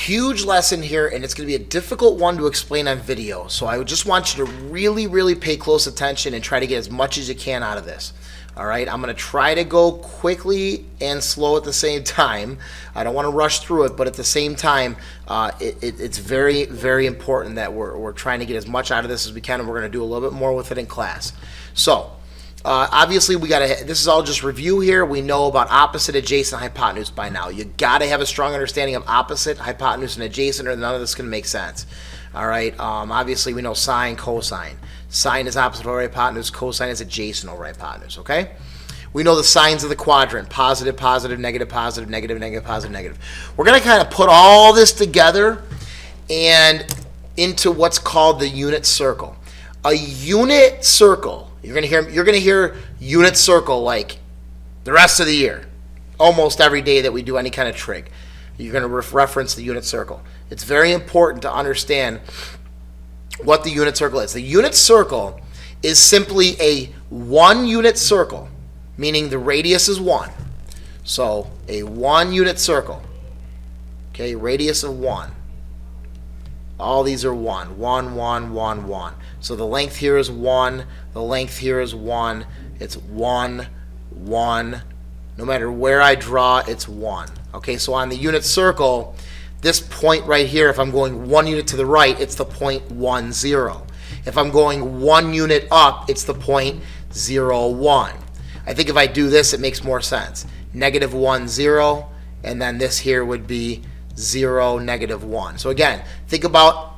huge lesson here, and it's going to be a difficult one to explain on video. So I just want you to really, really pay close attention and try to get as much as you can out of this. All right, I'm going to try to go quickly and slow at the same time. I don't want to rush through it, but at the same time, it's very, very important that we're trying to get as much out of this as we can, and we're going to do a little bit more with it in class. So obviously, this is all just review here. We know about opposite, adjacent, hypotenuse by now. You got to have a strong understanding of opposite, hypotenuse, and adjacent, or none of this can make sense. All right, obviously, we know sine, cosine. Sine is opposite over hypotenuse, cosine is adjacent over hypotenuse, okay? We know the signs of the quadrant, positive, positive, negative, positive, negative, negative, positive, negative. We're going to kind of put all this together and into what's called the unit circle. A unit circle, you're going to hear unit circle like the rest of the year, almost every day that we do any kind of trig. You're going to reference the unit circle. It's very important to understand what the unit circle is. The unit circle is simply a one unit circle, meaning the radius is 1. So a 1 unit circle, okay, radius of 1. All these are 1, 1, 1, 1, 1. So the length here is 1, the length here is 1. It's 1, 1. No matter where I draw, it's 1. Okay, so on the unit circle, this point right here, if I'm going 1 unit to the right, it's the point 1, 0. If I'm going 1 unit up, it's the point 0, 1. I think if I do this, it makes more sense. Negative 1, 0, and then this here would be 0, negative 1. So again, think about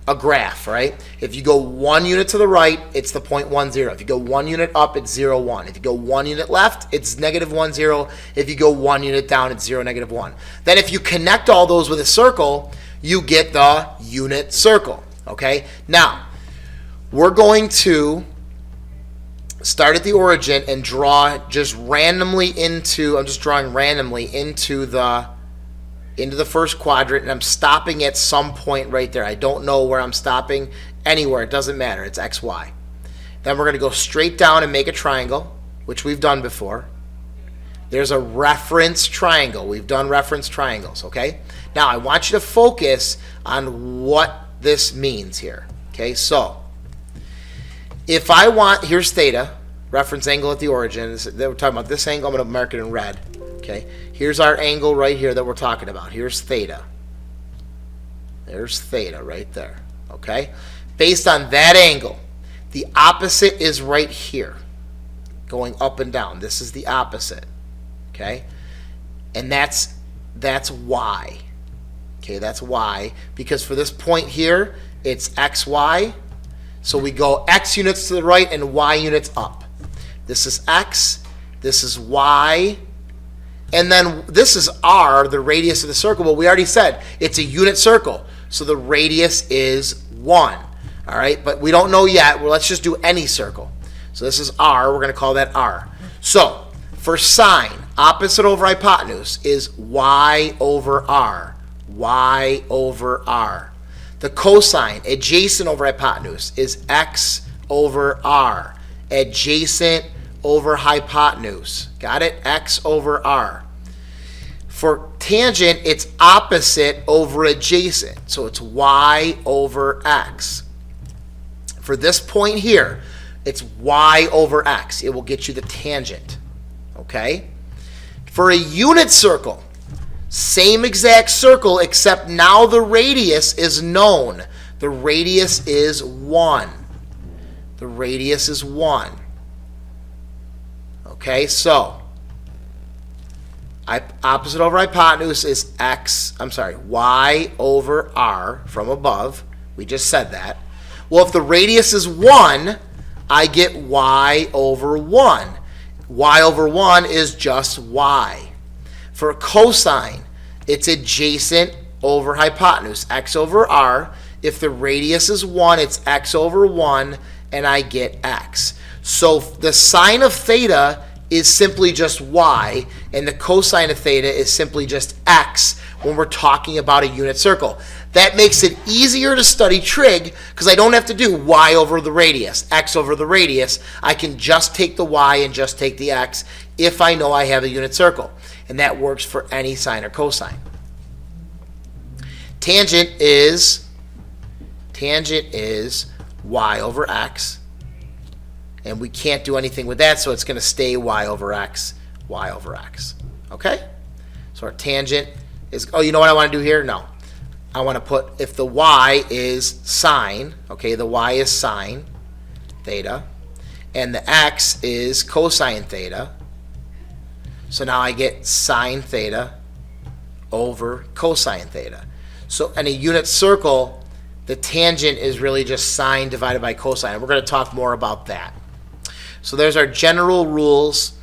a graph, right? If you go 1 unit to the right, it's the point 1, 0. If you go 1 unit up, it's 0, 1. If you go 1 unit left, it's negative 1, 0. If you go 1 unit down, it's 0, negative 1. Then if you connect all those with a circle, you get the unit circle, okay? Now, we're going to start at the origin and draw just randomly into, I'm just drawing randomly into the first quadrant, and I'm stopping at some point right there. I don't know where I'm stopping. Anywhere, it doesn't matter. It's x, y. Then we're going to go straight down and make a triangle, which we've done before. There's a reference triangle. We've done reference triangles, okay? Now, I want you to focus on what this means here, okay? So, if I want, here's theta, reference angle at the origin. We're talking about this angle. I'm going to mark it in red. Okay, here's our angle right here that we're talking about. Here's theta. There's theta right there. Okay, based on that angle, the opposite is right here, going up and down. This is the opposite. Okay, and that's y. Okay, that's y, because for this point here, it's xy. So we go x units to the right and y units up. This is x. This is y. And then this is r, the radius of the circle. But we already said it's a unit circle. So the radius is 1. All right, but we don't know yet. Well, let's just do any circle. So this is r. We're going to call that r. So for sine, opposite over hypotenuse is y over r. Y over r. The cosine, adjacent over hypotenuse, is x over r. Adjacent over hypotenuse. Got it? X over r. For tangent, it's opposite over adjacent. So it's y over x. For this point here, it's y over x. It will get you the tangent. Okay? For a unit circle, same exact circle, except now the radius is known. The radius is 1. The radius is 1. Okay, so opposite over hypotenuse is y over r from above. We just said that. Well, if the radius is 1, I get y over 1. Y over 1 is just y. For cosine, it's adjacent over hypotenuse, x over r. If the radius is 1, it's x over 1, and I get x. So the sine of theta is simply just y, and the cosine of theta is simply just x when we're talking about a unit circle. That makes it easier to study trig because I don't have to do y over the radius, x over the radius. I can just take the y and just take the x if I know I have a unit circle. And that works for any sine or cosine. Tangent is y over x. And we can't do anything with that, so it's going to stay y over x. Okay? So our tangent is, oh, you know what I want to do here? No. I want to put, if the y is sine, okay, the y is sine theta, and the x is cosine theta. So now I get sine theta over cosine theta. So in a unit circle, the tangent is really just sine divided by cosine. And we're going to talk more about that. So there's our general rules,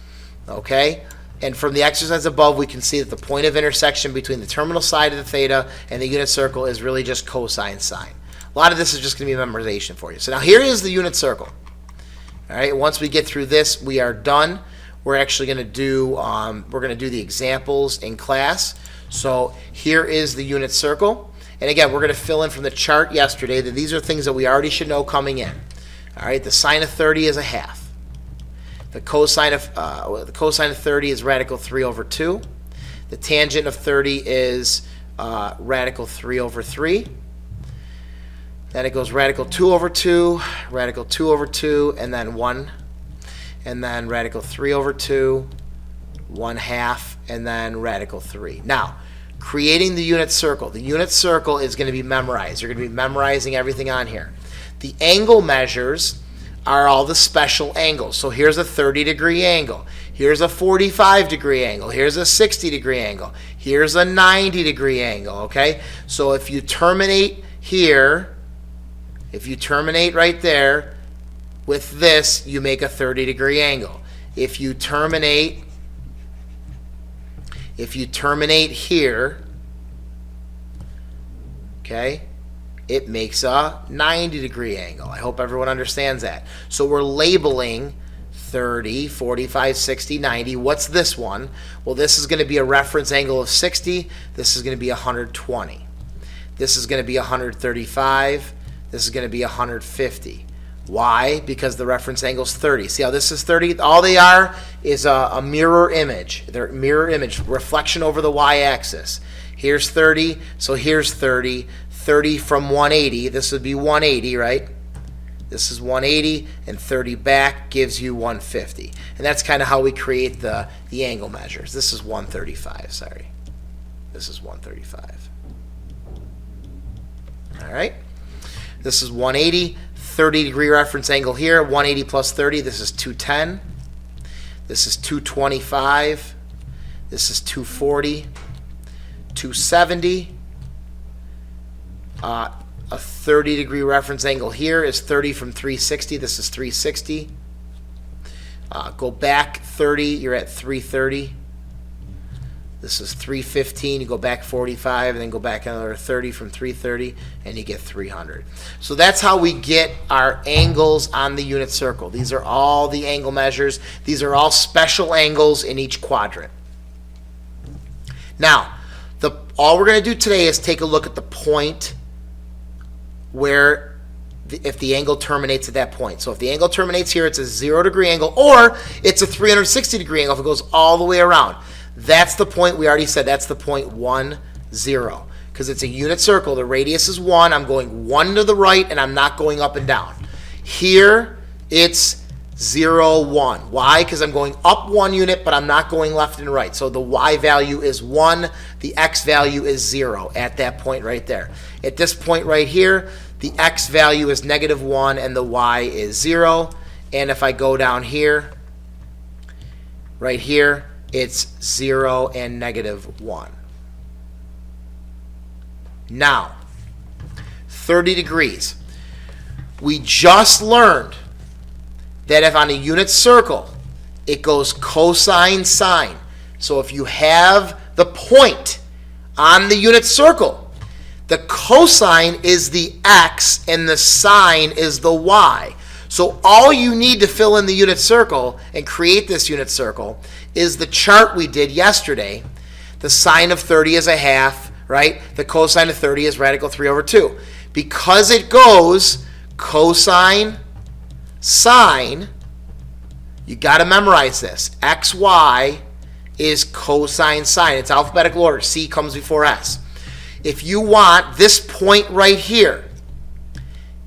okay? And from the exercise above, we can see that the point of intersection between the terminal side of the theta and the unit circle is really just cosine sine. A lot of this is just going to be memorization for you. So now here is the unit circle. All right, once we get through this, we are done. We're actually going to do the examples in class. So here is the unit circle. And again, we're going to fill in from the chart yesterday that these are things that we already should know coming in. All right, the sine of 30 is a half. The cosine of 30 is radical 3 over 2. The tangent of 30 is radical 3 over 3. Then it goes radical 2 over 2, radical 2 over 2, and then 1. And then radical 3 over 2, 1/2, and then radical 3. Now, creating the unit circle. The unit circle is going to be memorized. You're going to be memorizing everything on here. The angle measures are all the special angles. So here's a 30-degree angle. Here's a 45-degree angle. Here's a 60-degree angle. Here's a 90-degree angle, okay? So if you terminate here, if you terminate right there with this, you make a 30-degree angle. If you terminate here, okay, it makes a 90-degree angle. I hope everyone understands that. So we're labeling 30, 45, 60, 90. What's this one? Well, this is going to be a reference angle of 60. This is going to be 120. This is going to be 135. This is going to be 150. Why? Because the reference angle is 30. See how this is 30? All they are is a mirror image. They're mirror image, reflection over the y-axis. Here's 30, so here's 30. 30 from 180, this would be 180, right? This is 180, and 30 back gives you 150. And that's kind of how we create the angle measures. This is 135, sorry. This is 135. All right? This is 180, 30-degree reference angle here, 180 plus 30, this is 210. This is 225. This is 240. 270. A 30-degree reference angle here is 30 from 360. This is 360. Go back 30, you're at 330. This is 315. You go back 45, and then go back another 30 from 330, and you get 300. So that's how we get our angles on the unit circle. These are all the angle measures. These are all special angles in each quadrant. Now, all we're going to do today is take a look at the point where if the angle terminates at that point. So if the angle terminates here, it's a 0-degree angle, or it's a 360-degree angle if it goes all the way around. That's the point, we already said, that's the point 1, 0. Because it's a unit circle, the radius is 1, I'm going 1 to the right, and I'm not going up and down. Here, it's 0, 1. Why? Because I'm going up 1 unit, but I'm not going left and right. So the y value is 1, the x value is 0 at that point right there. At this point right here, the x value is -1 and the y is 0. And if I go down here, right here, it's 0 and -1. Now, 30 degrees. We just learned that if on a unit circle, it goes cosine sine. So if you have the point on the unit circle, the cosine is the x and the sine is the y. So all you need to fill in the unit circle and create this unit circle is the chart we did yesterday. The sine of 30 is a half, right? The cosine of 30 is radical 3 over 2. Because it goes cosine, sine, you got to memorize this. XY is cosine sine. It's alphabetical order. C comes before S. if you want this point right here,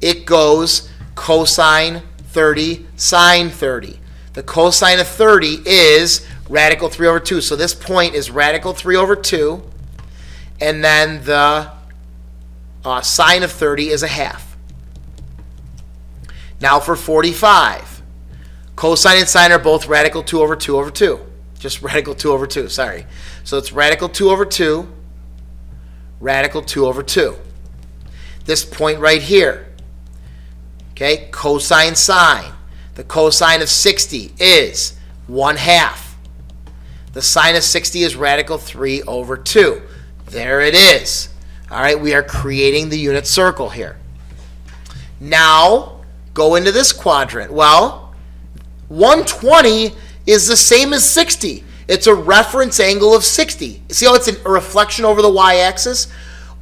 it goes cosine 30, sine 30. The cosine of 30 is radical 3 over 2. So this point is radical 3 over 2. And then the sine of 30 is a half. Now for 45. Cosine and sine are both radical 2 over 2 over 2. Just radical 2 over 2, sorry. So it's radical 2 over 2, radical 2 over 2. This point right here, okay, cosine sine. The cosine of 60 is 1/2. The sine of 60 is radical 3 over 2. There it is. All right, we are creating the unit circle here. Now, go into this quadrant. Well, 120 is the same as 60. It's a reference angle of 60. See how it's a reflection over the y-axis?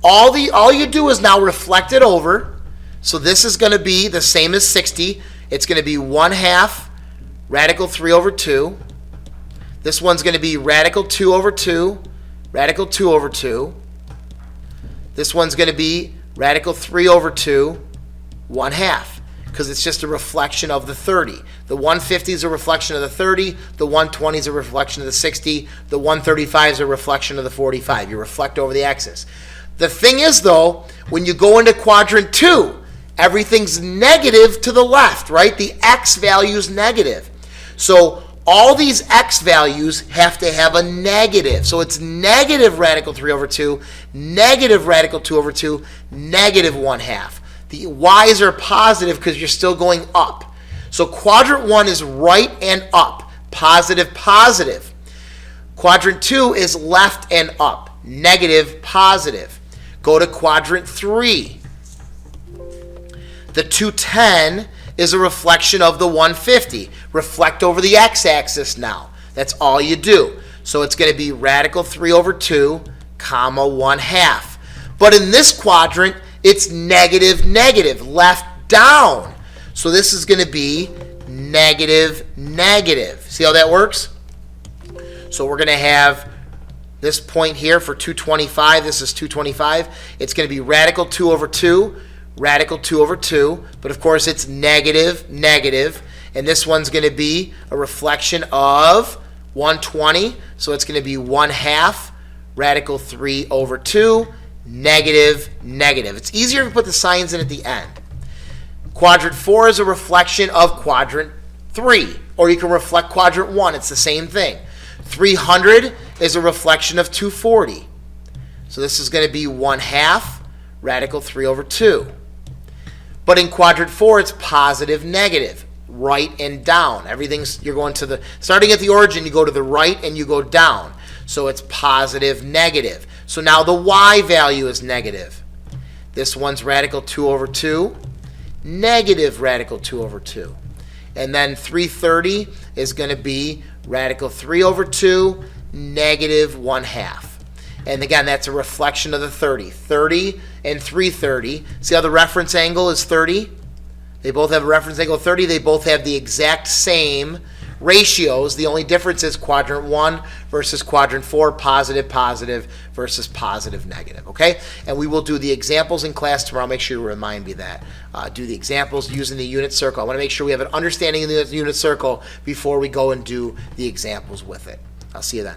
All you do is now reflect it over. So this is going to be the same as 60. It's going to be 1/2 radical 3 over 2. This one's going to be radical 2 over 2, radical 2 over 2. This one's going to be radical 3 over 2, 1/2, because it's just a reflection of the 30. The 150 is a reflection of the 30. The 120 is a reflection of the 60. The 135 is a reflection of the 45. You reflect over the axis. The thing is, though, when you go into quadrant 2, everything's negative to the left, right? The x value is negative. So all these x values have to have a negative. So it's negative radical 3 over 2, negative radical 2 over 2, negative 1/2. The y's are positive because you're still going up. So quadrant 1 is right and up, positive, positive. Quadrant 2 is left and up, negative, positive. Go to quadrant 3. The 210 is a reflection of the 150. Reflect over the x-axis now. That's all you do. So it's going to be radical 3 over 2, comma 1/2. But in this quadrant, it's negative, negative, left down. So this is going to be negative, negative. See how that works? So we're going to have this point here for 225. This is 225. It's going to be radical 2 over 2, radical 2 over 2. But of course, it's negative, negative. And this one's going to be a reflection of 120. So it's going to be 1/2 radical 3 over 2, negative, negative. It's easier to put the signs in at the end. Quadrant 4 is a reflection of quadrant 3. Or you can reflect quadrant 1. It's the same thing. 300 is a reflection of 240. So this is going to be 1/2 radical 3 over 2. But in quadrant 4, it's positive, negative, right and down. You're going to starting at the origin, you go to the right and you go down. So it's positive, negative. So now the y value is negative. This one's radical 2 over 2, negative radical 2 over 2. And then 330 is going to be radical 3 over 2, negative 1/2. And again, that's a reflection of the 30. 30 and 330. See how the reference angle is 30? They both have a reference angle of 30. They both have the exact same ratios. The only difference is quadrant 1 versus quadrant 4, positive, positive versus positive, negative. Okay? And we will do the examples in class tomorrow. Make sure you remind me that. Do the examples using the unit circle. I want to make sure we have an understanding of the unit circle before we go and do the examples with it. I'll see you then.